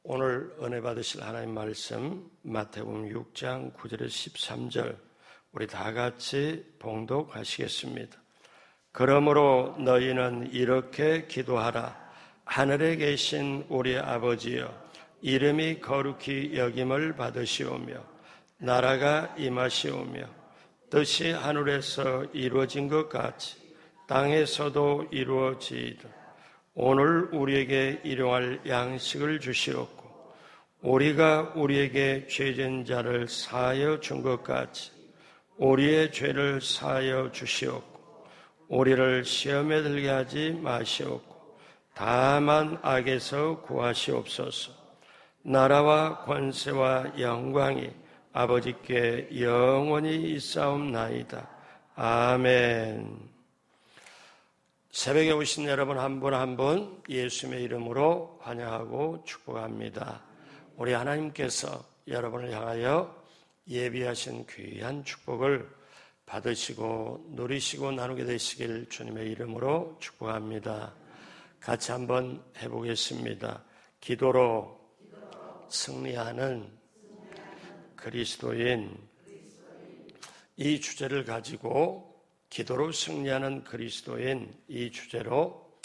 오늘 은혜 받으실 하나님 말씀 마태복음 6장 9절에서 13절 우리 다 같이 봉독하시겠습니다. 그러므로 너희는 이렇게 기도하라. 하늘에 계신 우리 아버지여, 이름이 거룩히 여김을 받으시오며 나라가 임하시오며 뜻이 하늘에서 이루어진 것 같이 땅에서도 이루어지이다. 오늘 우리에게 일용할 양식을 주시옵고 우리가 우리에게 죄진 자를 사하여 준 것 같이 우리의 죄를 사하여 주시옵고 우리를 시험에 들게 하지 마시옵고 다만 악에서 구하시옵소서. 나라와 권세와 영광이 아버지께 영원히 있사옵나이다. 아멘. 새벽에 오신 여러분 한 분 한 분 예수님의 이름으로 환영하고 축복합니다. 우리 하나님께서 여러분을 향하여 예비하신 귀한 축복을 받으시고 누리시고 나누게 되시길 주님의 이름으로 축복합니다. 같이 한번 해보겠습니다. 기도로 승리하는 그리스도인, 이 주제를 가지고 기도로 승리하는 그리스도인, 이 주제로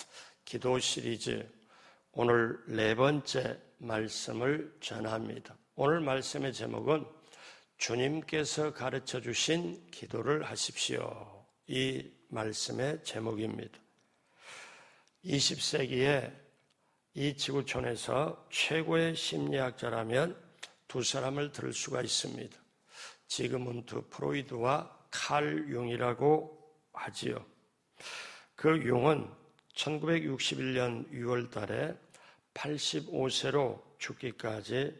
기도 시리즈 오늘 4번째 말씀을 전합니다. 오늘 말씀의 제목은 주님께서 가르쳐 주신 기도를 하십시오. 이 말씀의 제목입니다. 20세기에 이 지구촌에서 최고의 심리학자라면 두 사람을 들을 수가 있습니다. 지그문트 프로이드와 칼 융이라고 하지요. 그 융은 1961년 6월 달에 85세로 죽기까지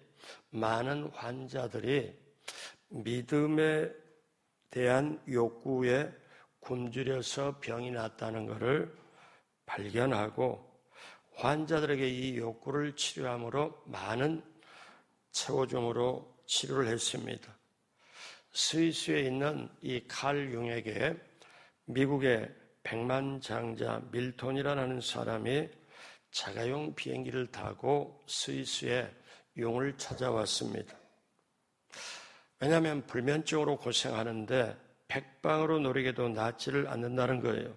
많은 환자들이 믿음에 대한 욕구에 굶주려서 병이 났다는 것을 발견하고 환자들에게 이 욕구를 치료함으로 많은 최고종으로 치료를 했습니다. 스위스에 있는 이 칼 융에게 미국의 백만장자 밀톤이라는 사람이 자가용 비행기를 타고 스위스에 융을 찾아왔습니다. 왜냐하면 불면증으로 고생하는데 백방으로 노리게도 낫지를 않는다는 거예요.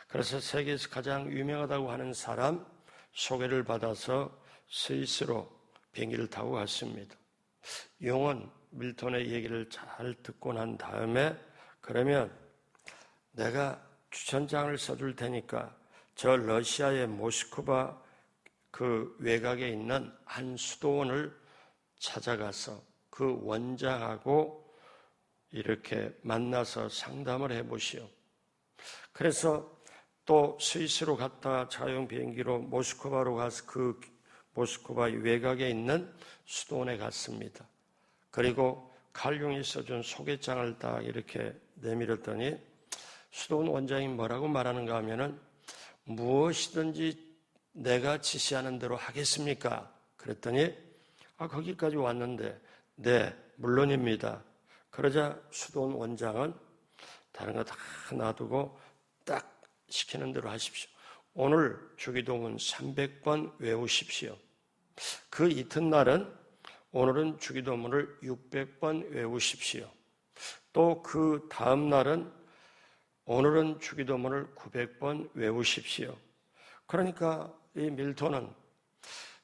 그래서 세계에서 가장 유명하다고 하는 사람 소개를 받아서 스위스로 비행기를 타고 갔습니다. 융은 밀톤의 얘기를 잘 듣고 난 다음에 그러면 내가 추천장을 써줄 테니까 저 러시아의 모스크바 그 외곽에 있는 한 수도원을 찾아가서 그 원장하고 이렇게 만나서 상담을 해보시오. 그래서 또 스위스로 갔다가 자가용 비행기로 모스크바로 가서 그 모스크바 외곽에 있는 수도원에 갔습니다. 그리고 칼 융이 써준 소개장을 딱 이렇게 내밀었더니 수도원 원장이 뭐라고 말하는가 하면은 무엇이든지 내가 지시하는 대로 하겠습니까? 그랬더니 거기까지 왔는데 네, 물론입니다. 그러자 수도원 원장은 다른 거 다 놔두고 딱 시키는 대로 하십시오. 오늘 주기도문 300번 외우십시오. 그 이튿날은 오늘은 주기도문을 600번 외우십시오. 또 그 다음 날은 오늘은 주기도문을 900번 외우십시오. 그러니까 이 밀톤은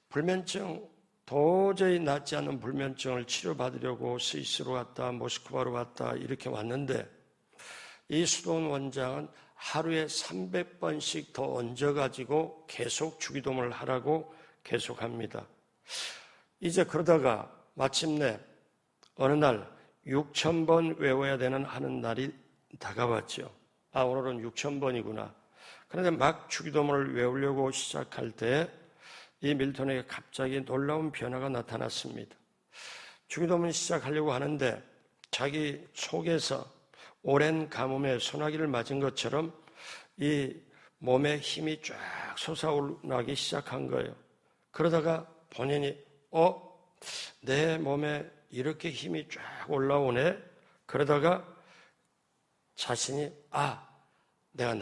불면증, 도저히 낫지 않는 불면증을 치료받으려고 스위스로 갔다 모스크바로 갔다 이렇게 왔는데 이 수도원 원장은 하루에 300번씩 더 얹어가지고 계속 주기도문을 하라고 계속합니다. 이제 그러다가 마침내 어느 날 6,000번 외워야 되는 하는 날이 다가왔죠. 오늘은 6,000번이구나. 그런데 막 주기도문을 외우려고 시작할 때 이 밀톤에게 갑자기 놀라운 변화가 나타났습니다. 주기도문 시작하려고 하는데 자기 속에서 오랜 가뭄에 소나기를 맞은 것처럼 이 몸에 힘이 쫙 솟아오르기 시작한 거예요. 그러다가 본인이 내 몸에 이렇게 힘이 쫙 올라오네. 그러다가 자신이 내가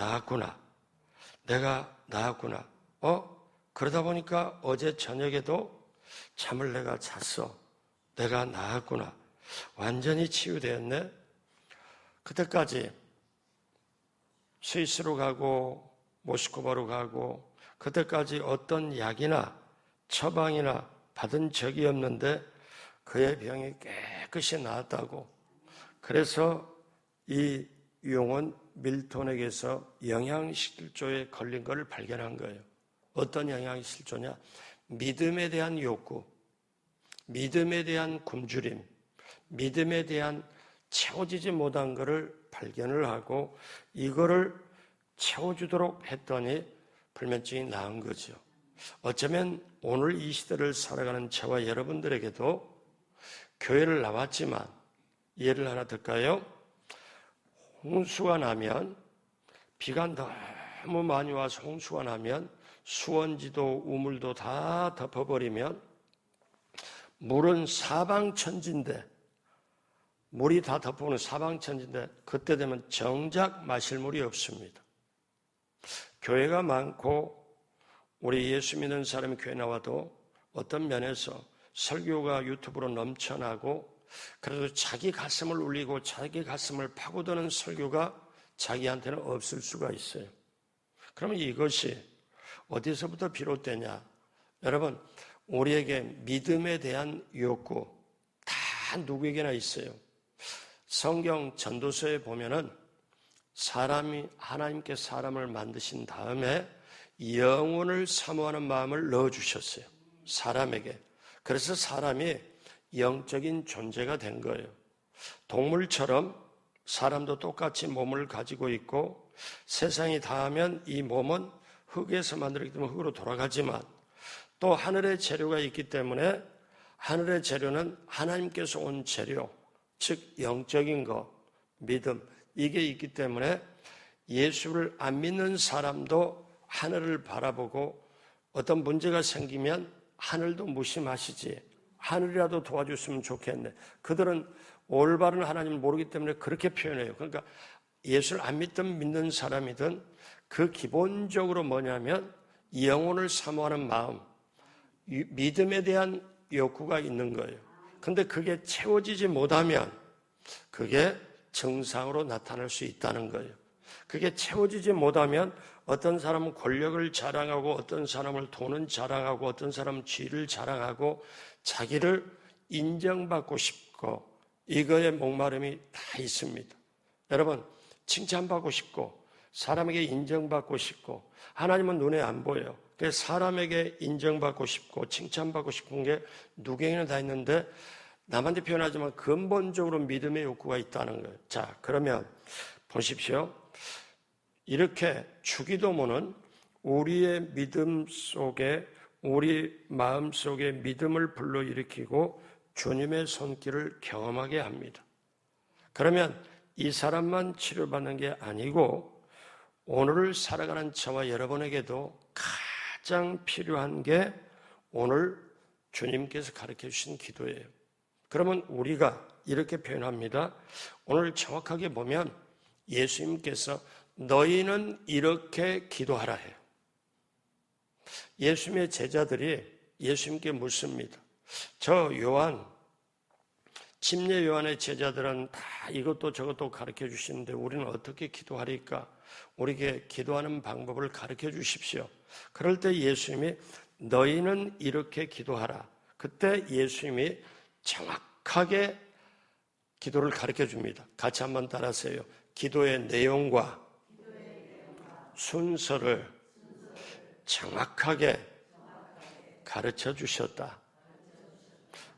나았구나. 그러다 보니까 어제 저녁에도 잠을 내가 잤어. 내가 나았구나. 완전히 치유되었네. 그때까지 스위스로 가고 모스크바로 가고 그때까지 어떤 약이나 처방이나 받은 적이 없는데 그의 병이 깨끗이 나았다고. 그래서 이 용은 밀톤에게서 영양실조에 걸린 것을 발견한 거예요. 어떤 영양실조냐? 믿음에 대한 욕구, 믿음에 대한 굶주림, 믿음에 대한 채워지지 못한 것을 발견을 하고 이거를 채워주도록 했더니 불면증이 나은 거죠. 어쩌면 오늘 이 시대를 살아가는 저와 여러분들에게도 교회를 나왔지만 예를 하나 들까요? 홍수가 나면 비가 너무 많이 와서 홍수가 나면 수원지도 우물도 다 덮어버리면 물은 사방천지인데 물이 다 덮어오는 사방천지인데 그때 되면 정작 마실 물이 없습니다. 교회가 많고 우리 예수 믿는 사람이 교회 나와도 어떤 면에서 설교가 유튜브로 넘쳐나고 그래도 자기 가슴을 울리고 자기 가슴을 파고드는 설교가 자기한테는 없을 수가 있어요. 그러면 이것이 어디서부터 비롯되냐? 여러분, 우리에게 믿음에 대한 욕구 다 누구에게나 있어요. 성경 전도서에 보면은 사람이 하나님께 사람을 만드신 다음에 영혼을 사모하는 마음을 넣어주셨어요. 사람에게. 그래서 사람이 영적인 존재가 된 거예요. 동물처럼 사람도 똑같이 몸을 가지고 있고 세상이 닿으면 이 몸은 흙에서 만들었기 때문에 흙으로 돌아가지만 또 하늘의 재료가 있기 때문에 하늘의 재료는 하나님께서 온 재료, 즉 영적인 것, 믿음, 이게 있기 때문에 예수를 안 믿는 사람도 하늘을 바라보고 어떤 문제가 생기면 하늘도 무심하시지 하늘이라도 도와줬으면 좋겠네. 그들은 올바른 하나님을 모르기 때문에 그렇게 표현해요. 그러니까 예수를 안 믿든 믿는 사람이든 그 기본적으로 뭐냐면 영혼을 사모하는 마음, 믿음에 대한 욕구가 있는 거예요. 근데 그게 채워지지 못하면 그게 증상으로 나타날 수 있다는 거예요. 그게 채워지지 못하면 어떤 사람은 권력을 자랑하고 어떤 사람은 돈은 자랑하고 어떤 사람은 지위를 자랑하고 자기를 인정받고 싶고 이거에 목마름이 다 있습니다. 여러분, 칭찬받고 싶고 사람에게 인정받고 싶고 하나님은 눈에 안 보여요. 그래서 사람에게 인정받고 싶고 칭찬받고 싶은 게 누구에게나 다 있는데 남한테 표현하지만 근본적으로 믿음의 욕구가 있다는 거예요. 자, 그러면 보십시오. 이렇게 주기도문은 우리의 믿음 속에 우리 마음 속에 믿음을 불러일으키고 주님의 손길을 경험하게 합니다. 그러면 이 사람만 치료받는 게 아니고 오늘을 살아가는 저와 여러분에게도 가장 필요한 게 오늘 주님께서 가르쳐 주신 기도예요. 그러면 우리가 이렇게 표현합니다. 오늘 정확하게 보면 예수님께서 너희는 이렇게 기도하라 해요. 예수님의 제자들이 예수님께 묻습니다. 저 요한, 침례 요한의 제자들은 다 이것도 저것도 가르쳐 주시는데 우리는 어떻게 기도하리까? 우리에게 기도하는 방법을 가르쳐 주십시오. 그럴 때 예수님이 너희는 이렇게 기도하라. 그때 예수님이 정확하게 기도를 가르쳐 줍니다. 같이 한번 따라하세요. 기도의 내용과 순서를 정확하게 가르쳐 주셨다.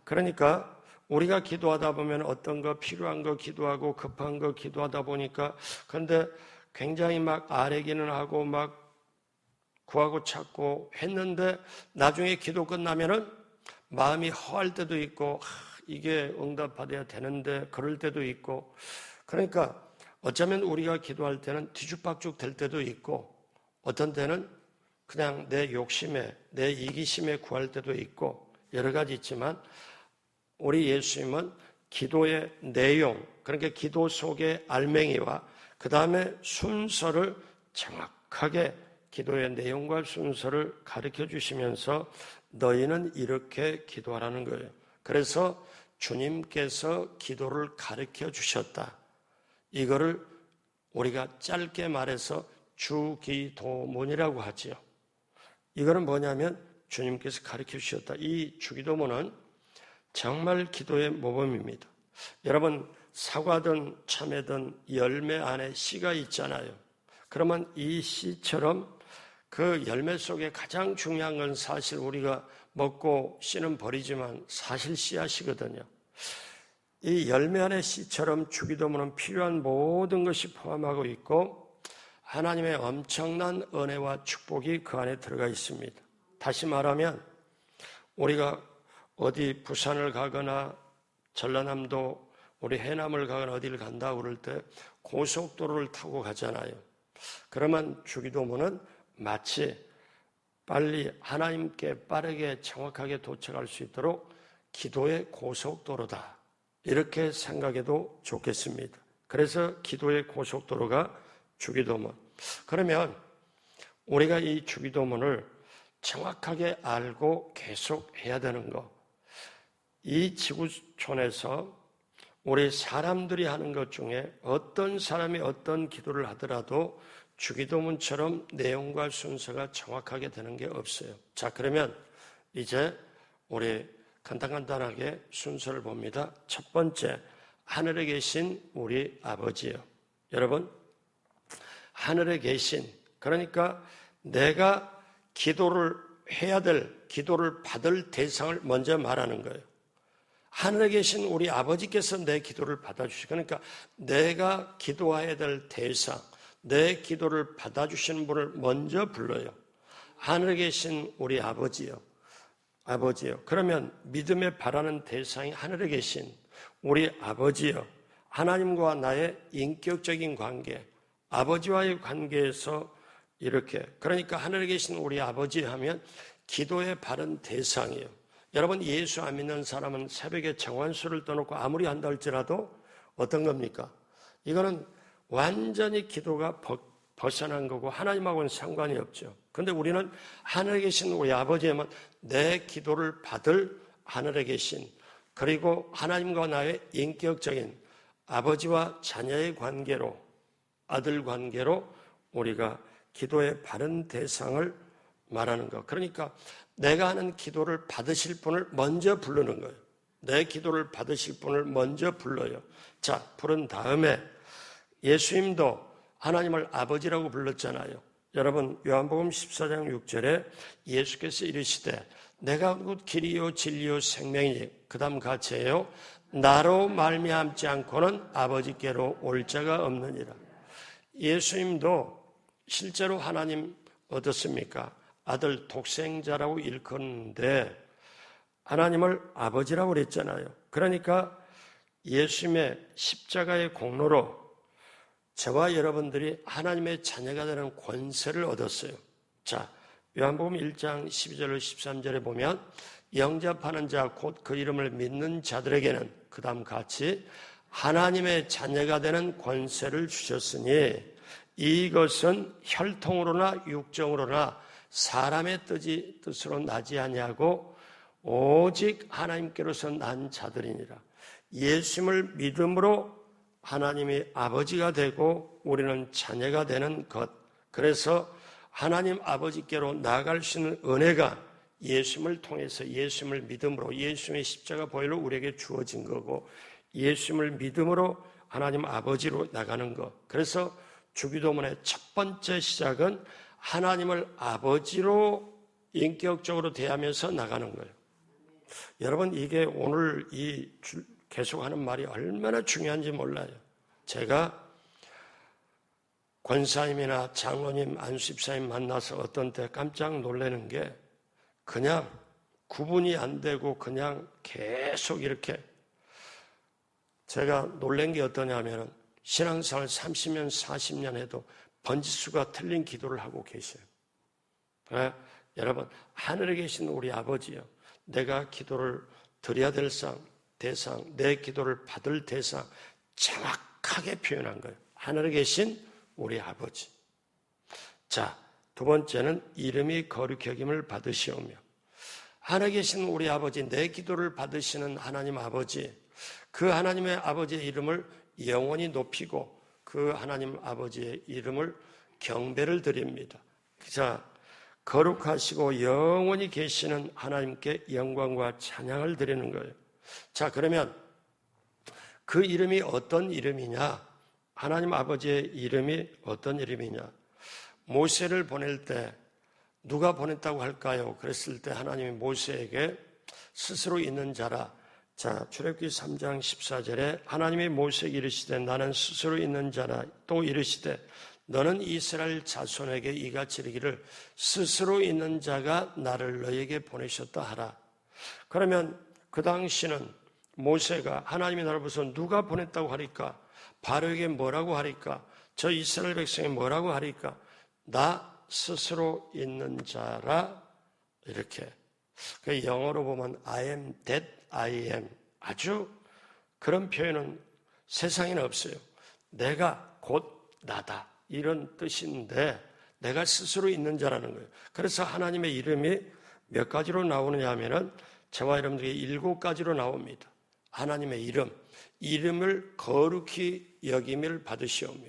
그러니까 우리가 기도하다 보면 어떤 거 필요한 거 기도하고 급한 거 기도하다 보니까 근데 굉장히 막 아뢰기는 하고 막 구하고 찾고 했는데 나중에 기도 끝나면은 마음이 허할 때도 있고 이게 응답받아야 되는데 그럴 때도 있고 그러니까 어쩌면 우리가 기도할 때는 뒤죽박죽 될 때도 있고 어떤 때는 그냥 내 욕심에 내 이기심에 구할 때도 있고 여러 가지 있지만 우리 예수님은 기도의 내용 그러니까 기도 속의 알맹이와 그 다음에 순서를 정확하게 기도의 내용과 순서를 가르쳐 주시면서 너희는 이렇게 기도하라는 거예요. 그래서 주님께서 기도를 가르쳐 주셨다. 이거를 우리가 짧게 말해서 주기도문이라고 하지요. 이거는 뭐냐면 주님께서 가르쳐 주셨다. 이 주기도문은 정말 기도의 모범입니다. 여러분, 사과든 참외든 열매 안에 씨가 있잖아요. 그러면 이 씨처럼 그 열매 속에 가장 중요한 건 사실 우리가 먹고 씨는 버리지만 사실 씨앗이거든요. 이 열매 안의 씨처럼 주기도문은 필요한 모든 것이 포함하고 있고 하나님의 엄청난 은혜와 축복이 그 안에 들어가 있습니다. 다시 말하면 우리가 어디 부산을 가거나 전라남도 우리 해남을 가거나 어디를 간다 그럴 때 고속도로를 타고 가잖아요. 그러면 주기도문은 마치 빨리 하나님께 빠르게 정확하게 도착할 수 있도록 기도의 고속도로다. 이렇게 생각해도 좋겠습니다. 그래서 기도의 고속도로가 주기도문. 그러면 우리가 이 주기도문을 정확하게 알고 계속 해야 되는 거. 이 지구촌에서 우리 사람들이 하는 것 중에 어떤 사람이 어떤 기도를 하더라도 주기도문처럼 내용과 순서가 정확하게 되는 게 없어요. 자, 그러면 이제 우리 간단하게 순서를 봅니다. 첫 번째, 하늘에 계신 우리 아버지요. 여러분, 하늘에 계신, 그러니까 내가 기도를 해야 될, 기도를 받을 대상을 먼저 말하는 거예요. 하늘에 계신 우리 아버지께서 내 기도를 받아주시고, 그러니까 내가 기도해야 될 대상, 내 기도를 받아주시는 분을 먼저 불러요. 하늘에 계신 우리 아버지요. 아버지요. 그러면 믿음에 바라는 대상이 하늘에 계신 우리 아버지요. 하나님과 나의 인격적인 관계, 아버지와의 관계에서 이렇게, 그러니까 하늘에 계신 우리 아버지 하면 기도에 바른 대상이에요. 여러분, 예수 안 믿는 사람은 새벽에 정환수를 떠놓고 아무리 한다 할지라도 어떤 겁니까? 이거는 완전히 기도가 벗어난 거고 하나님하고는 상관이 없죠. 그런데 우리는 하늘에 계신 우리 아버지에만 내 기도를 받을 하늘에 계신, 그리고 하나님과 나의 인격적인 아버지와 자녀의 관계로, 아들 관계로 우리가 기도의 바른 대상을 말하는 것. 그러니까 내가 하는 기도를 받으실 분을 먼저 부르는 거예요. 내 기도를 받으실 분을 먼저 불러요. 자, 부른 다음에 예수님도 하나님을 아버지라고 불렀잖아요. 여러분, 요한복음 14장 6절에 예수께서 이르시되 내가 곧 길이요 진리요 생명이니, 그 다음 같이 해요. 나로 말미암지 않고는 아버지께로 올 자가 없느니라. 예수님도 실제로 하나님 어떻습니까? 아들 독생자라고 일컫는데 하나님을 아버지라고 그랬잖아요. 그러니까 예수님의 십자가의 공로로 저와 여러분들이 하나님의 자녀가 되는 권세를 얻었어요. 자, 요한복음 1장 12절 13절에 보면 영접하는 자 곧 그 이름을 믿는 자들에게는 그 다음 같이 하나님의 자녀가 되는 권세를 주셨으니 이것은 혈통으로나 육정으로나 사람의 뜻으로 나지 아니하고 오직 하나님께로서 난 자들이니라. 예수님을 믿음으로 하나님이 아버지가 되고 우리는 자녀가 되는 것. 그래서 하나님 아버지께로 나아갈 수 있는 은혜가 예수님을 통해서, 예수님을 믿음으로, 예수님의 십자가 보혈로 우리에게 주어진 거고, 예수님을 믿음으로 하나님 아버지로 나가는 것. 그래서 주기도문의 첫 번째 시작은 하나님을 아버지로 인격적으로 대하면서 나가는 거예요. 여러분, 이게 오늘 계속하는 말이 얼마나 중요한지 몰라요. 제가 권사님이나 장로님, 안수집사님 만나서 어떤 때 깜짝 놀라는 게 그냥 구분이 안 되고 그냥 계속 이렇게, 제가 놀란 게 어떠냐면 신앙생활 30년, 40년 해도 번지수가 틀린 기도를 하고 계세요. 여러분, 하늘에 계신 우리 아버지요. 내가 기도를 드려야 될 대상, 내 기도를 받을 대상 정확하게 표현한 거예요. 하늘에 계신 우리 아버지. 자, 두 번째는 이름이 거룩히 여김을 받으시오며. 하늘에 계신 우리 아버지, 내 기도를 받으시는 하나님 아버지, 그 하나님의 아버지의 이름을 영원히 높이고 그 하나님 아버지의 이름을 경배를 드립니다. 자, 거룩하시고 영원히 계시는 하나님께 영광과 찬양을 드리는 거예요. 자, 그러면 그 이름이 어떤 이름이냐? 하나님 아버지의 이름이 어떤 이름이냐? 모세를 보낼 때 누가 보냈다고 할까요? 그랬을 때 하나님이 모세에게 스스로 있는 자라. 자, 출애굽기 3장 14절에 하나님이 모세에게 이르시되 나는 스스로 있는 자라. 또 이르시되 너는 이스라엘 자손에게 이같이 이르기를 스스로 있는 자가 나를 너에게 보내셨다 하라. 그러면 그 당시는 모세가 하나님이 나를 보셔서 누가 보냈다고 하리까? 바로에게 뭐라고 하리까? 저 이스라엘 백성에 뭐라고 하리까? 나 스스로 있는 자라. 이렇게. 그 영어로 보면 I am that I am. 아주 그런 표현은 세상에는 없어요. 내가 곧 나다. 이런 뜻인데 내가 스스로 있는 자라는 거예요. 그래서 하나님의 이름이 몇 가지로 나오느냐 하면은 저와 여러분들이 7가지로 나옵니다. 하나님의 이름을 거룩히 여김을 받으시오며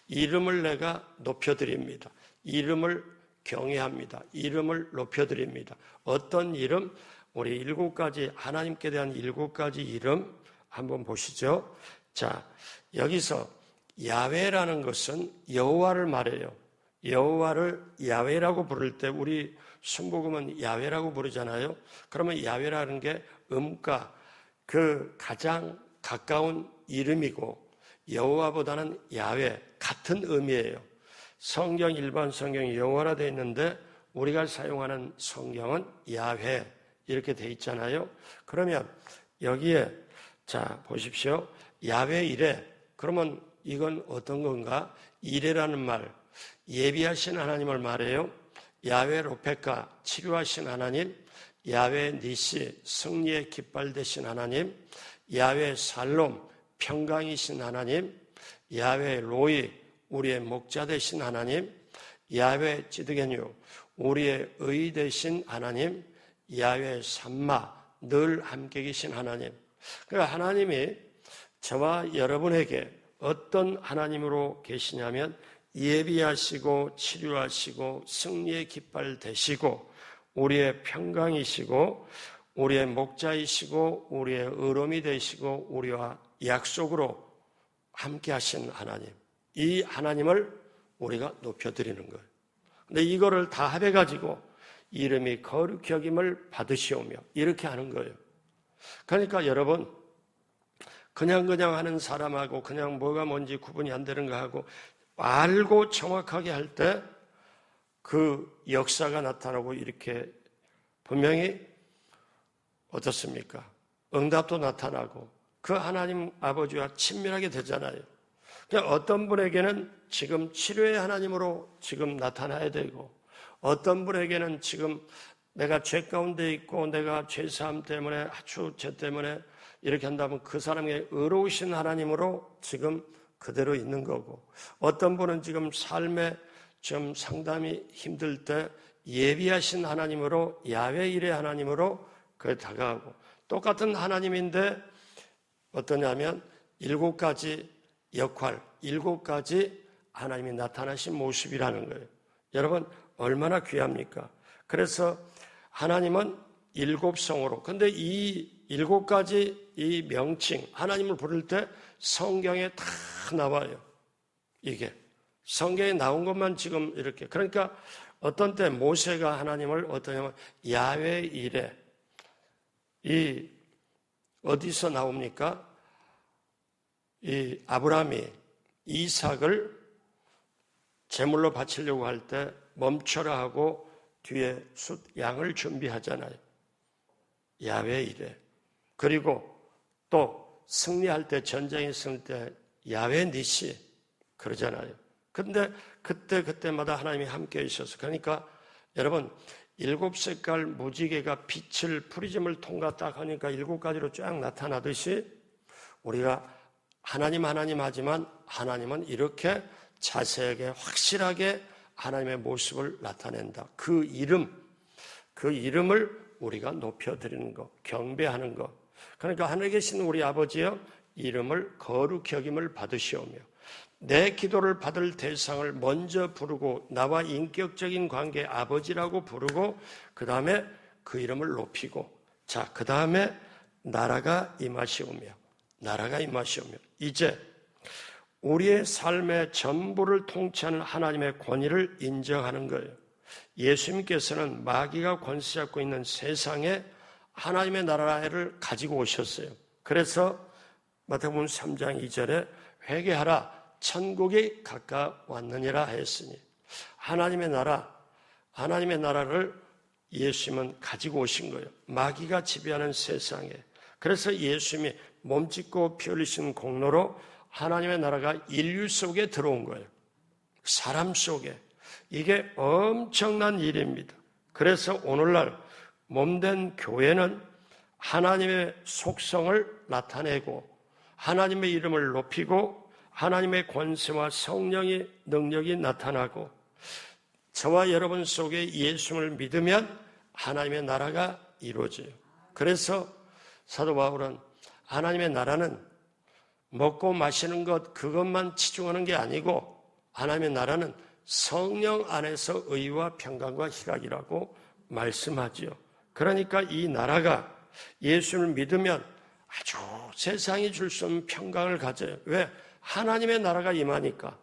이름을 내가 높여드립니다. 이름을 경외합니다. 이름을 높여드립니다. 어떤 이름? 우리 7가지 하나님께 대한 7가지 이름 한번 보시죠. 자, 여기서 야훼라는 것은 여호와를 말해요. 여호와를 야훼라고 부를 때 우리 순복음은 야훼라고 부르잖아요. 그러면 야훼라는 게 음가 그 가장 가까운 이름이고 여호와보다는 야훼 같은 의미예요. 성경 일반 성경이 여호와라 되어 있는데 우리가 사용하는 성경은 야훼 이렇게 되어 있잖아요. 그러면 여기에 자 보십시오. 야훼 이레. 그러면 이건 어떤 건가? 이레라는 말 예비하신 하나님을 말해요. 야훼 로페카 치료하신 하나님, 야훼 니시 승리의 깃발 되신 하나님, 야훼 살롬 평강이신 하나님, 야훼 로이 우리의 목자 되신 하나님, 야훼 찌드게뉴 우리의 의 되신 하나님, 야훼 삼마 늘 함께 계신 하나님. 그러니까 하나님이 저와 여러분에게 어떤 하나님으로 계시냐면 예비하시고 치료하시고 승리의 깃발 되시고 우리의 평강이시고 우리의 목자이시고 우리의 의로움이 되시고 우리와 약속으로 함께 하신 하나님. 이 하나님을 우리가 높여드리는 거예요. 근데 이거를 다 합해가지고 이름이 거룩히 여김을 받으시오며 이렇게 하는 거예요. 그러니까 여러분 그냥 하는 사람하고 그냥 뭐가 뭔지 구분이 안 되는 거하고 알고 정확하게 할 때 그 역사가 나타나고 이렇게 분명히 어떻습니까? 응답도 나타나고 그 하나님 아버지와 친밀하게 되잖아요. 그러니까 어떤 분에게는 지금 치료의 하나님으로 지금 나타나야 되고 어떤 분에게는 지금 내가 죄 가운데 있고 내가 죄사함 때문에 아주 죄 때문에 이렇게 한다면 그 사람의 의로우신 하나님으로 지금 그대로 있는 거고 어떤 분은 지금 삶에 좀 상당히 힘들 때 예비하신 하나님으로 야훼 이레 하나님으로 그에 다가가고 똑같은 하나님인데 어떠냐면 7가지 역할, 7가지 하나님이 나타나신 모습이라는 거예요. 여러분 얼마나 귀합니까? 그래서 하나님은 7성으로 근데 이 7가지 이 명칭 하나님을 부를 때 성경에 다 나와요. 이게 성경에 나온 것만 지금 이렇게 그러니까 어떤 때 모세가 하나님을 어떠냐면 야훼 이레 이 어디서 나옵니까? 이 아브라함이 이삭을 제물로 바치려고 할 때 멈춰라 하고 뒤에 양을 준비하잖아요. 야훼 이레. 그리고 또 승리할 때 전쟁에 있을 때 야훼 니시 그러잖아요. 근데 그때마다 하나님이 함께 있어서 그러니까 여러분 7색깔 무지개가 빛을 프리즘을 통과 딱 하니까 7가지로 쫙 나타나듯이 우리가 하나님 하지만 하나님은 이렇게 자세하게 확실하게 하나님의 모습을 나타낸다. 그 이름을 우리가 높여드리는 것, 경배하는 것. 그러니까 하늘에 계신 우리 아버지여 이름을 거룩히 여김을 받으시오며 내 기도를 받을 대상을 먼저 부르고 나와 인격적인 관계 아버지라고 부르고 그 다음에 그 이름을 높이고 자, 그 다음에 나라가 임하시오며 이제 우리의 삶의 전부를 통치하는 하나님의 권위를 인정하는 거예요. 예수님께서는 마귀가 권세 잡고 있는 세상에 하나님의 나라를 가지고 오셨어요. 그래서 마태복음 3장 2절에 회개하라 천국이 가까웠느니라 했으니 하나님의 나라를 예수님은 가지고 오신 거예요. 마귀가 지배하는 세상에. 그래서 예수님이 몸짓고 피 흘리신 공로로 하나님의 나라가 인류 속에 들어온 거예요. 사람 속에. 이게 엄청난 일입니다. 그래서 오늘날 몸된 교회는 하나님의 속성을 나타내고 하나님의 이름을 높이고 하나님의 권세와 성령의 능력이 나타나고 저와 여러분 속에 예수를 믿으면 하나님의 나라가 이루어져요. 그래서 사도 바울은 하나님의 나라는 먹고 마시는 것 그것만 치중하는 게 아니고 하나님의 나라는 성령 안에서 의와 평강과 희락이라고 말씀하죠. 그러니까 이 나라가 예수를 믿으면 아주 세상이 줄 수 없는 평강을 가져요. 왜? 하나님의 나라가 임하니까.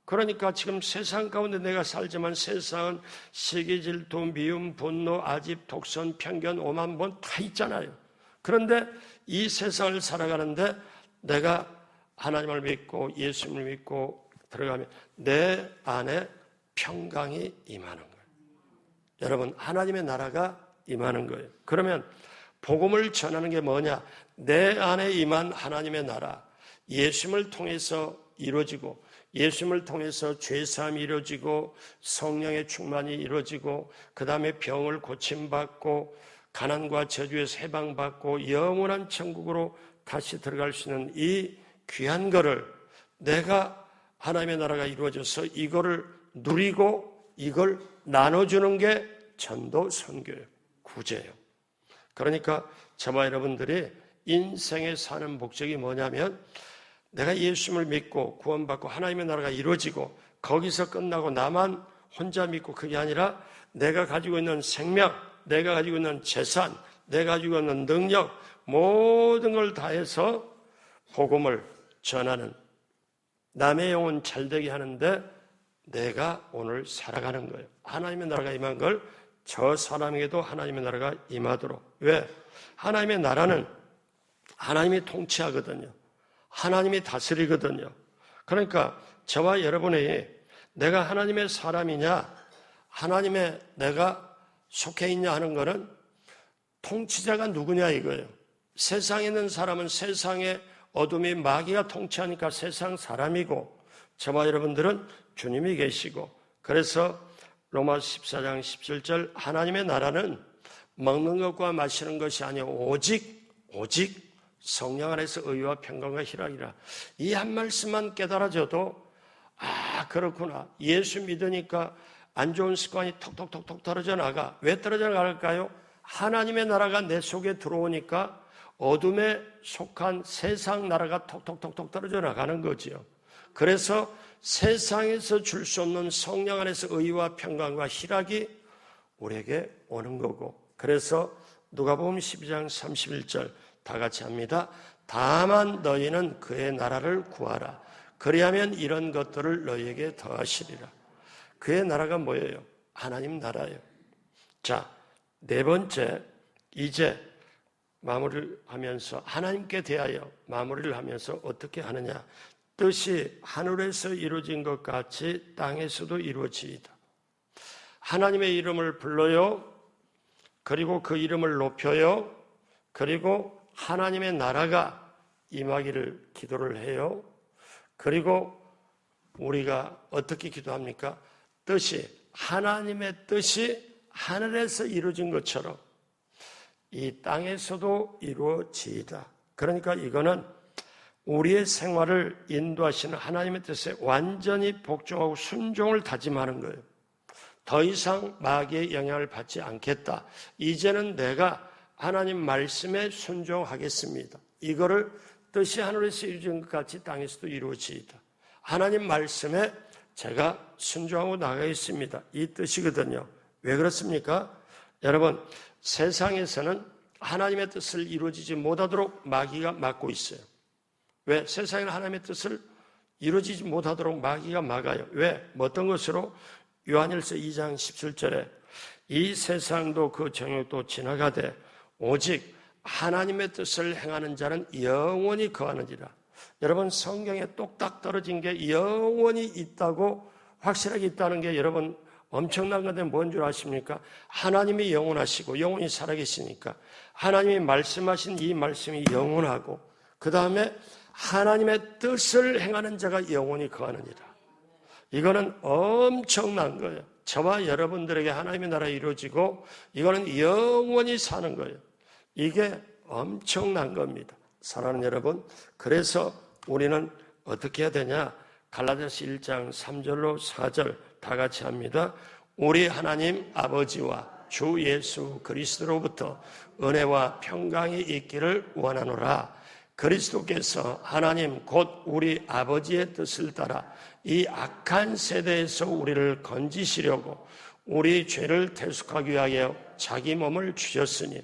그러니까 지금 세상 가운데 내가 살지만 세상은 시기, 질투, 미움, 분노, 아집, 독선, 편견, 오만 번 다 있잖아요. 그런데 이 세상을 살아가는데 내가 하나님을 믿고 예수님을 믿고 들어가면 내 안에 평강이 임하는 거예요. 여러분, 하나님의 나라가 임하는 거예요. 그러면 복음을 전하는 게 뭐냐? 내 안에 임한 하나님의 나라, 예수님을 통해서 이루어지고 예수님을 통해서 죄사함이 이루어지고 성령의 충만이 이루어지고 그 다음에 병을 고침받고 가난과 저주에서 해방받고 영원한 천국으로 다시 들어갈 수 있는 이 귀한 거를 내가 하나님의 나라가 이루어져서 이거를 누리고 이걸 나눠주는 게 전도 선교예요. 구제예요. 그러니까 저와 여러분들이 인생에 사는 목적이 뭐냐면 내가 예수님을 믿고 구원받고 하나님의 나라가 이루어지고 거기서 끝나고 나만 혼자 믿고 그게 아니라 내가 가지고 있는 생명, 내가 가지고 있는 재산, 내가 가지고 있는 능력 모든 걸 다해서 복음을 전하는 남의 영혼 잘되게 하는데 내가 오늘 살아가는 거예요. 하나님의 나라가 임한 걸 저 사람에게도 하나님의 나라가 임하도록. 왜? 하나님의 나라는 하나님이 통치하거든요. 하나님이 다스리거든요. 그러니까 저와 여러분이 내가 하나님의 사람이냐, 하나님의 내가 속해 있냐 하는 거는 통치자가 누구냐 이거예요. 세상에 있는 사람은 세상의 어둠이 마귀가 통치하니까 세상 사람이고 저와 여러분들은 주님이 계시고 그래서 로마서 14장 17절 하나님의 나라는 먹는 것과 마시는 것이 아니요 오직 성령 안에서 의와 평강과 희락이라. 이 한 말씀만 깨달아져도 아 그렇구나. 예수 믿으니까 안 좋은 습관이 톡톡톡톡 떨어져 나가. 왜 떨어져 나갈까요? 하나님의 나라가 내 속에 들어오니까 어둠에 속한 세상 나라가 톡톡톡톡 떨어져 나가는 거지요. 그래서 세상에서 줄 수 없는 성령 안에서 의와 평강과 희락이 우리에게 오는 거고 그래서 누가복음 12장 31절 다 같이 합니다. 다만 너희는 그의 나라를 구하라. 그리하면 이런 것들을 너희에게 더하시리라. 그의 나라가 뭐예요? 하나님 나라예요. 자, 네 번째 이제 마무리를 하면서 하나님께 대하여 마무리를 하면서 어떻게 하느냐. 뜻이 하늘에서 이루어진 것 같이 땅에서도 이루어지이다. 하나님의 이름을 불러요. 그리고 그 이름을 높여요. 그리고 하나님의 나라가 임하기를 기도를 해요. 그리고 우리가 어떻게 기도합니까? 하나님의 뜻이 하늘에서 이루어진 것처럼 이 땅에서도 이루어지이다. 그러니까 이거는 우리의 생활을 인도하시는 하나님의 뜻에 완전히 복종하고 순종을 다짐하는 거예요. 더 이상 마귀의 영향을 받지 않겠다. 이제는 내가 하나님 말씀에 순종하겠습니다. 이거를 뜻이 하늘에서 이루어진 것 같이 땅에서도 이루어지이다. 하나님 말씀에 제가 순종하고 나가겠습니다. 이 뜻이거든요. 왜 그렇습니까? 여러분, 세상에서는 하나님의 뜻을 이루어지지 못하도록 마귀가 막고 있어요. 왜? 세상에는 하나님의 뜻을 이루어지지 못하도록 마귀가 막아요. 왜? 어떤 것으로? 요한일서 2장 17절에 이 세상도 그 정욕도 지나가되 오직 하나님의 뜻을 행하는 자는 영원히 거하느니라. 여러분, 성경에 똑딱 떨어진 게 영원히 있다고 확실하게 있다는 게 여러분 엄청난 건데 뭔 줄 아십니까? 하나님이 영원하시고 영원히 살아계시니까 하나님이 말씀하신 이 말씀이 영원하고 그 다음에 하나님의 뜻을 행하는 자가 영원히 거하느니라. 이거는 엄청난 거예요. 저와 여러분들에게 하나님의 나라 이루어지고 이거는 영원히 사는 거예요. 이게 엄청난 겁니다. 사랑하는 여러분, 그래서 우리는 어떻게 해야 되냐? 갈라디아서 1장 3절로 4절 다 같이 합니다. 우리 하나님 아버지와 주 예수 그리스도로부터 은혜와 평강이 있기를 원하노라. 그리스도께서 하나님 곧 우리 아버지의 뜻을 따라 이 악한 세대에서 우리를 건지시려고 우리 죄를 대속하기 위하여 자기 몸을 주셨으니,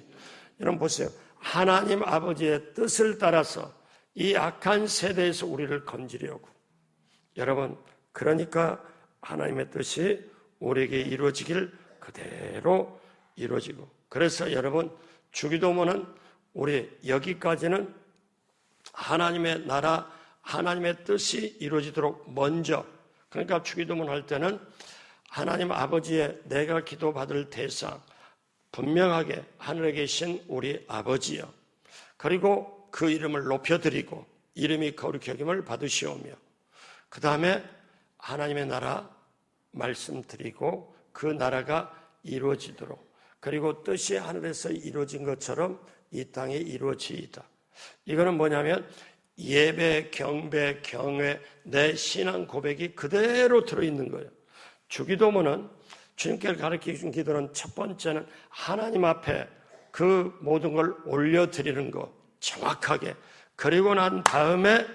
여러분 보세요. 하나님 아버지의 뜻을 따라서 이 악한 세대에서 우리를 건지려고. 여러분, 그러니까 하나님의 뜻이 우리에게 이루어지길 그대로 이루어지고, 그래서 여러분 주기도문은 우리 여기까지는 하나님의 나라, 하나님의 뜻이 이루어지도록 먼저, 그러니까 주기도문 할 때는 하나님 아버지의 내가 기도받을 대상, 분명하게 하늘에 계신 우리 아버지요, 그리고 그 이름을 높여드리고 이름이 거룩히 여김을 받으시오며, 그 다음에 하나님의 나라 말씀드리고 그 나라가 이루어지도록, 그리고 뜻이 하늘에서 이루어진 것처럼 이 땅에 이루어지이다. 이거는 뭐냐면 예배, 경배, 경외, 내 신앙 고백이 그대로 들어있는 거예요. 주기도문은 주님께서 가르쳐준 기도는 첫 번째는 하나님 앞에 그 모든 걸 올려드리는 것, 정확하게. 그리고 난 다음에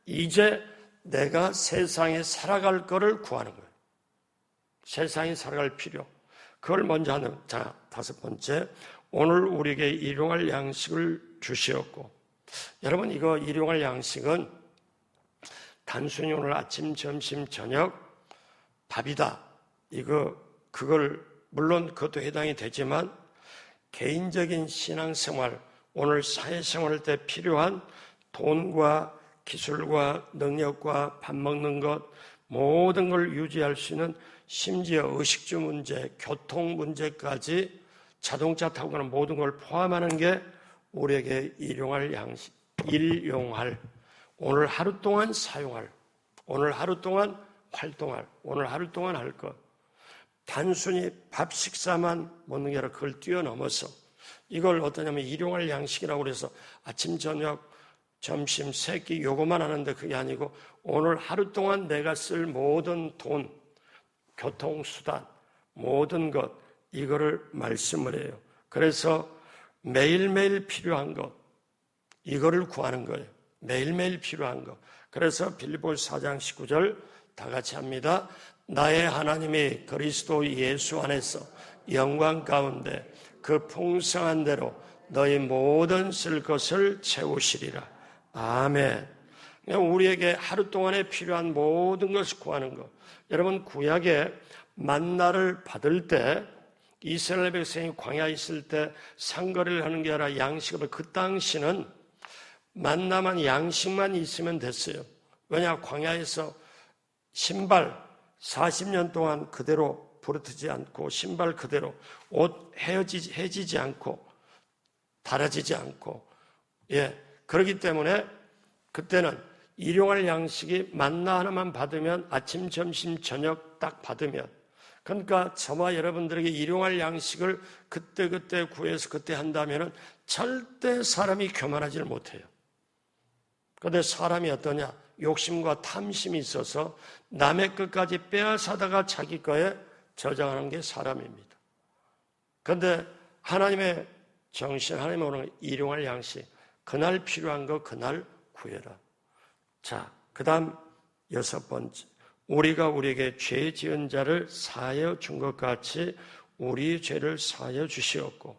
이제 내가 세상에 살아갈 거를 구하는 거예요. 세상에 살아갈 필요. 그걸 먼저 하는. 자, 다섯 번째. 오늘 우리에게 일용할 양식을 주시었고. 여러분, 이거 일용할 양식은 단순히 오늘 아침, 점심, 저녁 밥이다. 그걸 물론 그것도 해당이 되지만 개인적인 신앙생활, 오늘 사회생활 때 필요한 돈과 기술과 능력과 밥 먹는 것, 모든 걸 유지할 수 있는, 심지어 의식주 문제, 교통 문제까지 자동차 타고 가는 모든 걸 포함하는 게 우리에게 일용할 양식, 오늘 하루 동안 사용할, 오늘 하루 동안 활동할, 오늘 하루 동안 할 것. 단순히 밥 식사만 먹는 게 아니라 그걸 뛰어넘어서 이걸 어떠냐면 일용할 양식이라고 그래서 아침, 저녁, 점심, 세끼 요거만 하는데 그게 아니고 오늘 하루 동안 내가 쓸 모든 돈, 교통수단, 모든 것, 이거를 말씀을 해요. 그래서 매일매일 필요한 것, 이거를 구하는 거예요. 매일매일 필요한 것. 그래서 빌립보서 4장 19절 다 같이 합니다. 나의 하나님이 그리스도 예수 안에서 영광 가운데 그 풍성한 대로 너희 모든 쓸 것을 채우시리라. 아멘. 우리에게 하루 동안에 필요한 모든 것을 구하는 것. 여러분, 구약에 만나를 받을 때 이스라엘 백성이 광야에 있을 때 상거리를 하는 게 아니라 양식을, 그 당시는 만나만, 양식만 있으면 됐어요. 왜냐? 광야에서 신발 40년 동안 그대로 부르트지 않고, 신발 그대로, 옷 해지지 않고, 닳아지지 않고, 그렇기 때문에 그때는 일용할 양식이 만나 하나만 받으면 아침, 점심, 저녁 딱 받으면, 그러니까 저와 여러분들에게 일용할 양식을 그때 구해서 그때 한다면 절대 사람이 교만하지를 못해요. 그런데 사람이 어떠냐? 욕심과 탐심이 있어서 남의 것까지 빼앗아다가 자기 거에 저장하는 게 사람입니다. 그런데 하나님의 정신, 하나님의 오는 일용할 양식, 그날 필요한 거 그날 구해라. 자, 그 다음 6번째, 우리가 우리에게 죄 지은 자를 사하여 준 것 같이 우리 죄를 사하여 주시었고.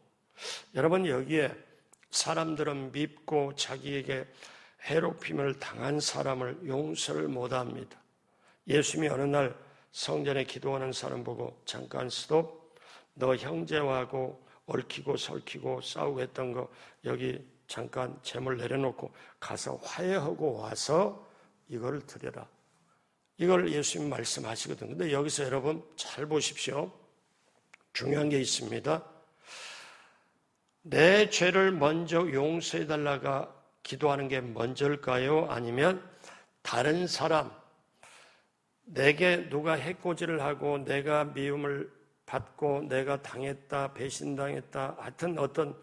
여러분, 여기에 사람들은 밉고 자기에게 해롭힘을 당한 사람을 용서를 못합니다. 예수님이 어느 날 성전에 기도하는 사람 보고 잠깐 스톱, 너 형제하고 얽히고 설키고 싸우고 했던 거 여기 잠깐 재물 내려놓고 가서 화해하고 와서 이걸 드려라. 이걸 예수님 말씀하시거든요. 근데 여기서 여러분 잘 보십시오. 중요한 게 있습니다. 내 죄를 먼저 용서해달라가 기도하는 게 먼저일까요? 아니면 다른 사람, 내게 누가 해코지를 하고 내가 미움을 받고 내가 당했다, 배신당했다, 하여튼 어떤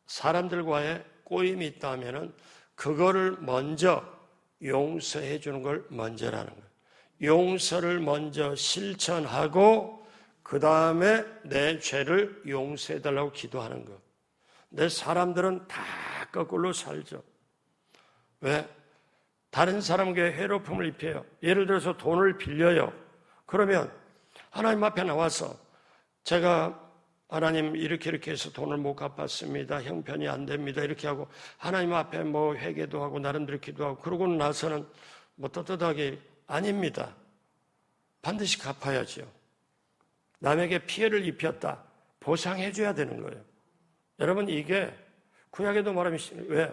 사람들과의 꼬임이 있다면 그거를 먼저 용서해 주는 걸 먼저라는 거예요. 용서를 먼저 실천하고 그 다음에 내 죄를 용서해 달라고 기도하는 거. 근데 사람들은 다 거꾸로 살죠. 왜? 다른 사람에게 해롭힘을 입혀요. 예를 들어서 돈을 빌려요. 그러면 하나님 앞에 나와서 제가 하나님 이렇게 해서 돈을 못 갚았습니다. 형편이 안 됩니다. 이렇게 하고 하나님 앞에 뭐 회개도 하고 나름대로 기도하고 그러고 나서는 뭐 떳떳하게 아닙니다. 반드시 갚아야죠. 남에게 피해를 입혔다. 보상해 줘야 되는 거예요. 여러분 이게 구약에도 말하면 왜?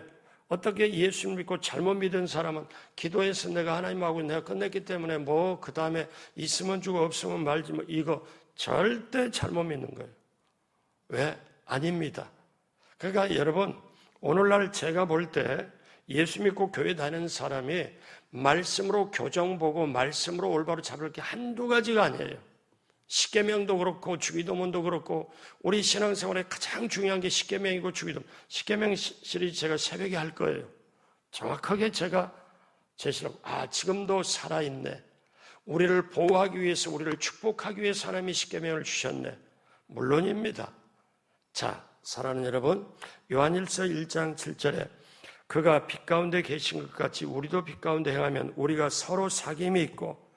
어떻게 예수를 믿고 잘못 믿은 사람은 기도해서 내가 하나님하고 내가 끝냈기 때문에 뭐 그 다음에 있으면 주고 없으면 말지 뭐 이거 절대 잘못 믿는 거예요. 왜? 아닙니다. 그러니까 여러분 오늘날 제가 볼 때 예수 믿고 교회 다니는 사람이 말씀으로 교정 보고 말씀으로 올바로 잡을 게 한두 가지가 아니에요. 십계명도 그렇고 주기도문도 그렇고 우리 신앙생활에 가장 중요한 게 십계명이고 주기도문. 십계명 시리즈 제가 새벽에 할 거예요. 정확하게 제가 제시하고 지금도 살아있네. 우리를 보호하기 위해서 우리를 축복하기 위해서 하나님이 십계명을 주셨네. 물론입니다. 자, 사랑하는 여러분, 요한일서 1장 7절에 그가 빛 가운데 계신 것 같이 우리도 빛 가운데 행하면 우리가 서로 사귐이 있고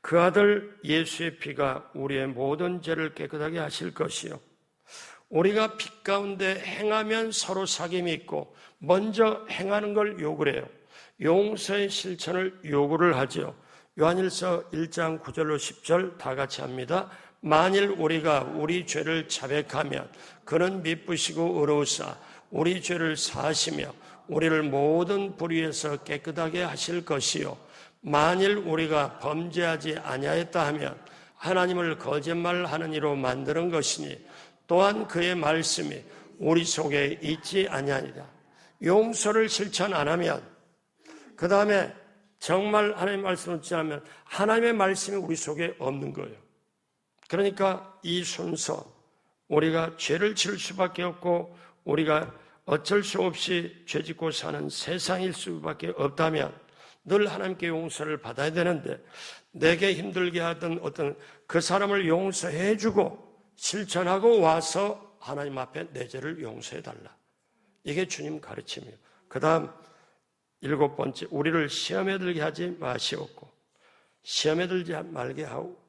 그 아들 예수의 피가 우리의 모든 죄를 깨끗하게 하실 것이요. 우리가 빛 가운데 행하면 서로 사귐이 있고 먼저 행하는 걸 요구를 해요. 용서의 실천을 요구를 하죠. 요한일서 1장 9절로 10절 다 같이 합니다. 만일 우리가 우리 죄를 자백하면 그는 미쁘시고 의로우사 우리 죄를 사하시며 우리를 모든 불의에서 깨끗하게 하실 것이요. 만일 우리가 범죄하지 아니하였다 하면 하나님을 거짓말하는 이로 만드는 것이니 또한 그의 말씀이 우리 속에 있지 아니하니라. 용서를 실천 안 하면 그 다음에 정말 하나님의 말씀을 듣지 않으면 하나님의 말씀이 우리 속에 없는 거예요. 그러니까 이 순서 우리가 죄를 지을 수밖에 없고 우리가 어쩔 수 없이 죄짓고 사는 세상일 수밖에 없다면 늘 하나님께 용서를 받아야 되는데 내게 힘들게 하던 어떤 그 사람을 용서해주고 실천하고 와서 하나님 앞에 내 죄를 용서해달라. 이게 주님 가르침이에요. 그 다음 7번째, 우리를 시험에 들게 하지 마시옵고 시험에 들지 말게 하고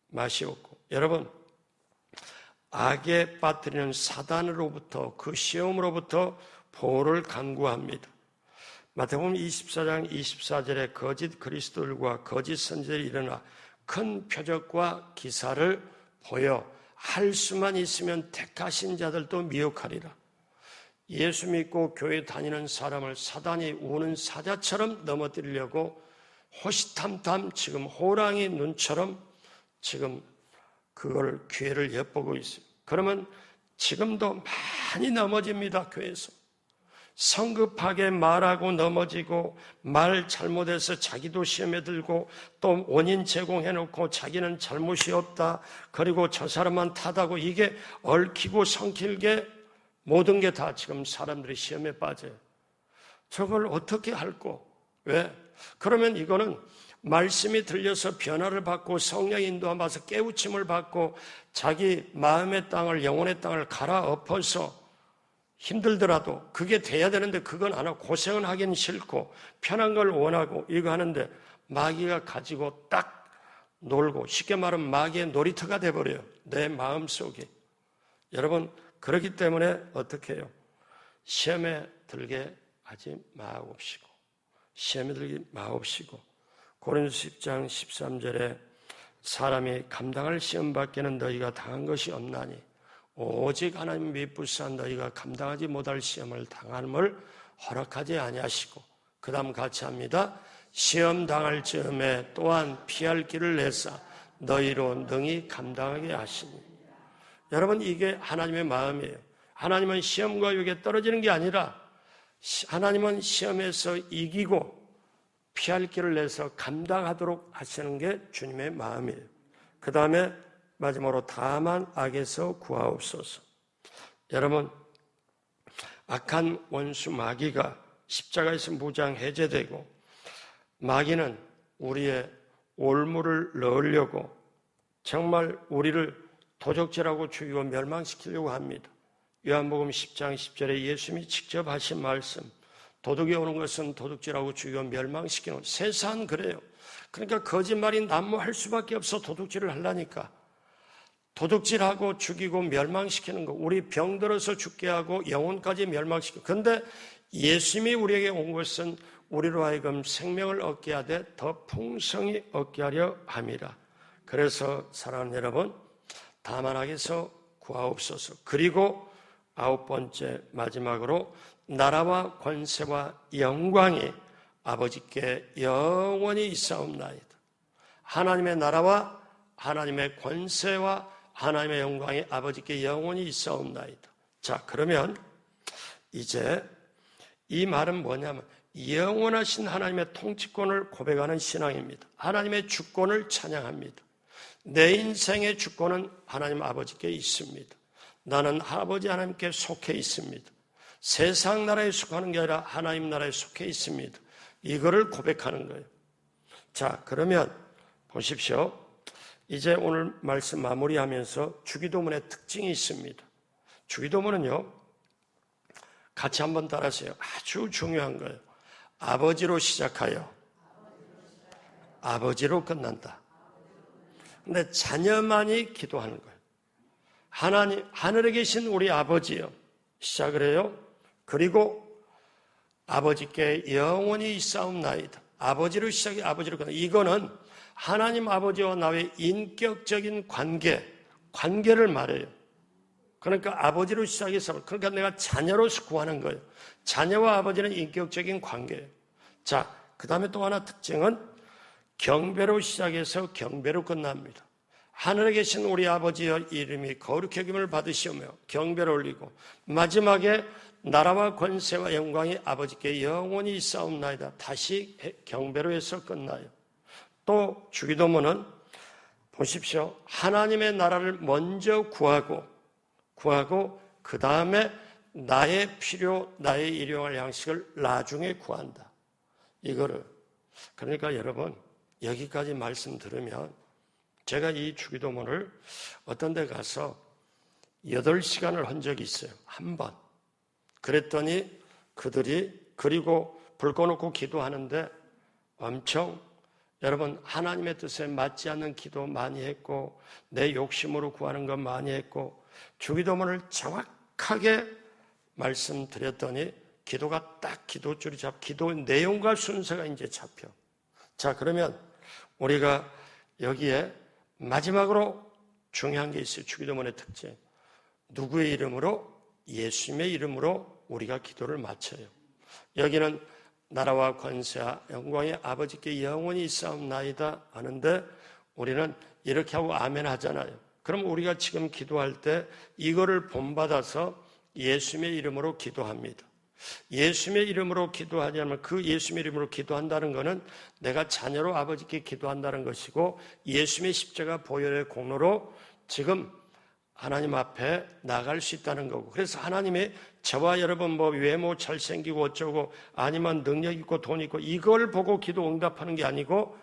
마시옵고. 여러분 악에 빠뜨리는 사단으로부터 그 시험으로부터 보호를 간구합니다. 마태복음 24장 24절에 거짓 그리스도들과 거짓 선지자들이 일어나 큰 표적과 기사를 보여 할 수만 있으면 택하신 자들도 미혹하리라. 예수 믿고 교회 다니는 사람을 사단이 우는 사자처럼 넘어뜨리려고 호시탐탐 지금 호랑이 눈처럼 지금 그걸 기회를 엿보고 있어요. 그러면 지금도 많이 넘어집니다. 교회에서 성급하게 말하고 넘어지고 말 잘못해서 자기도 시험에 들고 또 원인 제공해놓고 자기는 잘못이 없다 그리고 저 사람만 탓하고 이게 얽히고 성킬게 모든 게 다 지금 사람들이 시험에 빠져요. 저걸 어떻게 할꼬? 왜? 그러면 이거는 말씀이 들려서 변화를 받고 성령의 인도함 받아서 깨우침을 받고 자기 마음의 땅을, 영혼의 땅을 갈아엎어서 힘들더라도 그게 돼야 되는데 그건 안 하고 고생은 하긴 싫고 편한 걸 원하고 이거 하는데 마귀가 가지고 딱 놀고, 쉽게 말하면 마귀의 놀이터가 돼버려요. 내 마음속에. 여러분, 그렇기 때문에 어떻게 해요? 시험에 들게 하지 마옵시고, 시험에 들게 마옵시고. 고린도서 10장 13절에 사람이 감당할 시험 밖에는 너희가 당한 것이 없나니 오직 하나님 미쁘사한 너희가 감당하지 못할 시험을 당함을 허락하지 아니하시고, 그 다음 같이 합니다. 시험 당할 즈음에 또한 피할 길을 내사 너희로 능히 감당하게 하시니. 여러분, 이게 하나님의 마음이에요. 하나님은 시험과 유혹에 떨어지는 게 아니라 하나님은 시험에서 이기고 피할 길을 내서 감당하도록 하시는 게 주님의 마음이에요. 그 다음에 마지막으로 다만 악에서 구하옵소서. 여러분, 악한 원수 마귀가 십자가에서 무장 해제되고, 마귀는 우리의 올무를 넣으려고 정말 우리를 도적질하고 죽이고 멸망시키려고 합니다. 요한복음 10장 10절에 예수님이 직접 하신 말씀, 도둑이 오는 것은 도둑질하고 죽이고 멸망시키는, 세상은 그래요. 그러니까 거짓말이 난무할 수밖에 없어. 도둑질을 하려니까. 도둑질하고 죽이고 멸망시키는 거, 우리 병들어서 죽게 하고 영혼까지 멸망시키고. 그런데 예수님이 우리에게 온 것은 우리로 하여금 생명을 얻게 하되 더 풍성히 얻게 하려 함이라. 그래서 사랑하는 여러분, 다만 악에서 구하옵소서. 그리고 9번째 마지막으로 나라와 권세와 영광이 아버지께 영원히 있사옵나이다. 하나님의 나라와 하나님의 권세와 하나님의 영광이 아버지께 영원히 있사옵나이다. 자, 그러면 이제 이 말은 뭐냐면 영원하신 하나님의 통치권을 고백하는 신앙입니다. 하나님의 주권을 찬양합니다. 내 인생의 주권은 하나님 아버지께 있습니다. 나는 아버지 하나님께 속해 있습니다. 세상 나라에 속하는 게 아니라 하나님 나라에 속해 있습니다. 이거를 고백하는 거예요. 자, 그러면 보십시오. 이제 오늘 말씀 마무리하면서 주기도문의 특징이 있습니다. 주기도문은요, 같이 한번 따라하세요. 아주 중요한 거예요. 아버지로 시작하여 아버지로 끝난다. 근데 자녀만이 기도하는 거예요. 하나님, 하늘에 계신 우리 아버지요, 시작을 해요. 그리고 아버지께 영원히 있사옵나이다. 아버지로 시작해 아버지로 끝난다. 이거는 하나님 아버지와 나의 인격적인 관계를 말해요. 그러니까 아버지로 시작해서, 그러니까 내가 자녀로서 구하는 거예요. 자녀와 아버지는 인격적인 관계예요. 자, 그 다음에 또 하나 특징은 경배로 시작해서 경배로 끝납니다. 하늘에 계신 우리 아버지의 이름이 거룩히 여김을 받으시오며 경배를 올리고, 마지막에 나라와 권세와 영광이 아버지께 영원히 있사옵나이다. 다시 경배로 해서 끝나요. 또 주기도문은 보십시오. 하나님의 나라를 먼저 구하고 그 다음에 나의 필요, 나의 일용할 양식을 나중에 구한다. 이거를. 그러니까 여러분, 여기까지 말씀 들으면, 제가 이 주기도문을 어떤 데 가서 8시간을 한 적이 있어요. 한 번. 그랬더니 그들이, 그리고 불 꺼놓고 기도하는데 엄청, 여러분, 하나님의 뜻에 맞지 않는 기도 많이 했고, 내 욕심으로 구하는 것 많이 했고, 주기도문을 정확하게 말씀드렸더니 기도가 딱 기도줄이 기도 내용과 순서가 이제 잡혀. 자, 그러면 우리가 여기에 마지막으로 중요한 게 있어요. 주기도문의 특징. 누구의 이름으로? 예수님의 이름으로 우리가 기도를 마쳐요. 여기는 나라와 권세와 영광이 아버지께 영원히 있사옵나이다 하는데, 우리는 이렇게 하고 아멘 하잖아요. 그럼 우리가 지금 기도할 때 이거를 본받아서 예수님의 이름으로 기도합니다. 예수님의 이름으로 기도하냐면, 그 예수님의 이름으로 기도한다는 것은 내가 자녀로 아버지께 기도한다는 것이고, 예수님의 십자가 보혈의 공로로 지금 하나님 앞에 나갈 수 있다는 거고, 그래서 하나님이 저와 여러분 뭐 외모 잘생기고 어쩌고 아니면 능력 있고 돈 있고 이걸 보고 기도 응답하는 게 아니고,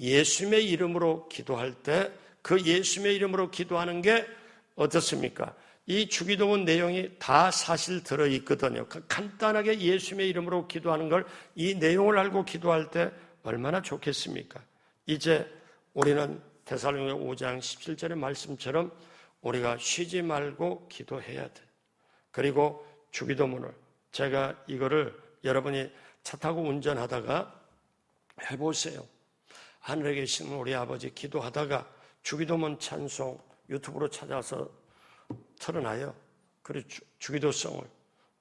예수님의 이름으로 기도할 때 그 예수님의 이름으로 기도하는 게 어떻습니까? 이 주기도문 내용이 다 사실 들어있거든요. 간단하게 예수님의 이름으로 기도하는 걸 이 내용을 알고 기도할 때 얼마나 좋겠습니까? 이제 우리는 데살로니가 5장 17절의 말씀처럼 우리가 쉬지 말고 기도해야 돼. 그리고 주기도문을 제가 이거를 여러분이 차 타고 운전하다가 해보세요. 하늘에 계신 우리 아버지 기도하다가 주기도문 찬송 유튜브로 찾아서 틀어놔요. 그리고 주기도성을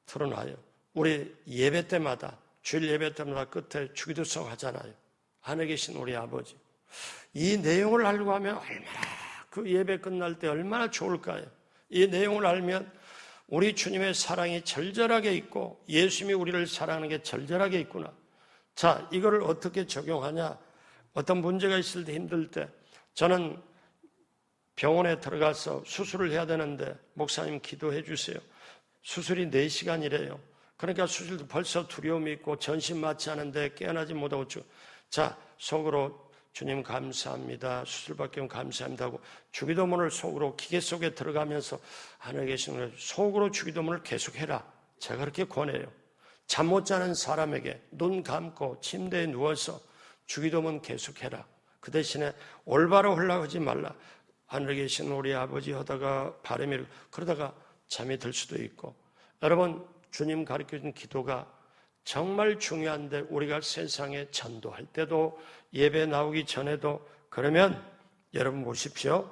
틀어놔요. 우리 예배 때마다 주일 예배 때마다 끝에 주기도성 하잖아요. 하늘에 계신 우리 아버지. 이 내용을 알고 하면 얼마나 그 예배 끝날 때 얼마나 좋을까요? 이 내용을 알면 우리 주님의 사랑이 절절하게 있고 예수님이 우리를 사랑하는 게 절절하게 있구나. 자, 이거를 어떻게 적용하냐? 어떤 문제가 있을 때 힘들 때 저는 병원에 들어가서 수술을 해야 되는데 목사님 기도해 주세요. 수술이 4시간이래요. 그러니까 수술도 벌써 두려움이 있고 전신 맞지 않은데 깨어나지 못하고 자, 속으로 주님 감사합니다. 수술 받기 감사합니다 하고 주기도문을 속으로 기계 속에 들어가면서 하늘에 계신 분을 속으로 주기도문을 계속해라. 제가 그렇게 권해요. 잠 못 자는 사람에게 눈 감고 침대에 누워서 주기도문 계속해라. 그 대신에 올바로 흘러가지 말라. 하늘에 계신 우리 아버지 하다가 바람이 그러다가 잠이 들 수도 있고 여러분 주님 가르쳐준 기도가 정말 중요한데 우리가 세상에 전도할 때도 예배 나오기 전에도 그러면 여러분 보십시오.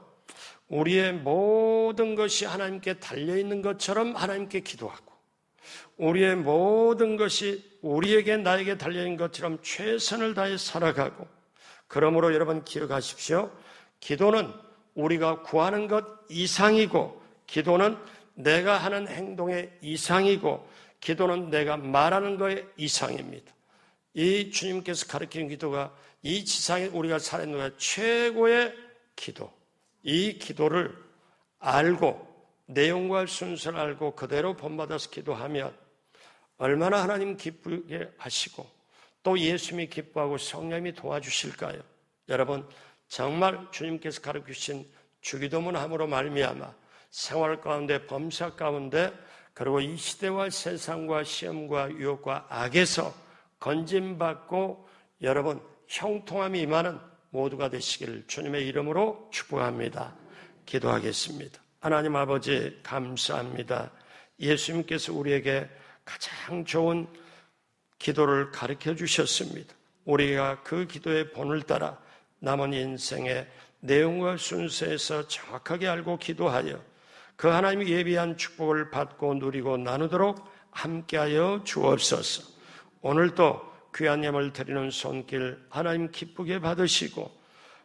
우리의 모든 것이 하나님께 달려있는 것처럼 하나님께 기도하고 우리의 모든 것이 우리에게 나에게 달려있는 것처럼 최선을 다해 살아가고 그러므로 여러분 기억하십시오. 기도는 우리가 구하는 것 이상이고 기도는 내가 하는 행동의 이상이고 기도는 내가 말하는 것의 이상입니다. 이 주님께서 가르치는 기도가 이 지상에 우리가 살아있는 것의 최고의 기도. 이 기도를 알고 내용과 순서를 알고 그대로 본받아서 기도하면 얼마나 하나님 기쁘게 하시고 또 예수님이 기뻐하고 성령님이 도와주실까요? 여러분 정말 주님께서 가르치신 주기도문 함으로 말미암아 생활 가운데 범사 가운데 그리고 이 시대와 세상과 시험과 유혹과 악에서 건짐받고 여러분 형통함이 임하는 모두가 되시기를 주님의 이름으로 축복합니다. 기도하겠습니다. 하나님 아버지 감사합니다. 예수님께서 우리에게 가장 좋은 기도를 가르쳐 주셨습니다. 우리가 그 기도의 본을 따라 남은 인생의 내용과 순서에서 정확하게 알고 기도하여 그 하나님이 예비한 축복을 받고 누리고 나누도록 함께하여 주옵소서. 오늘도 귀한 예물 드리는 손길 하나님 기쁘게 받으시고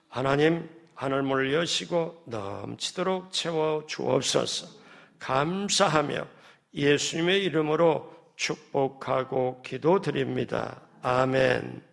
하나님 하늘문을 여시고 넘치도록 채워 주옵소서. 감사하며 예수님의 이름으로 축복하고 기도드립니다. 아멘.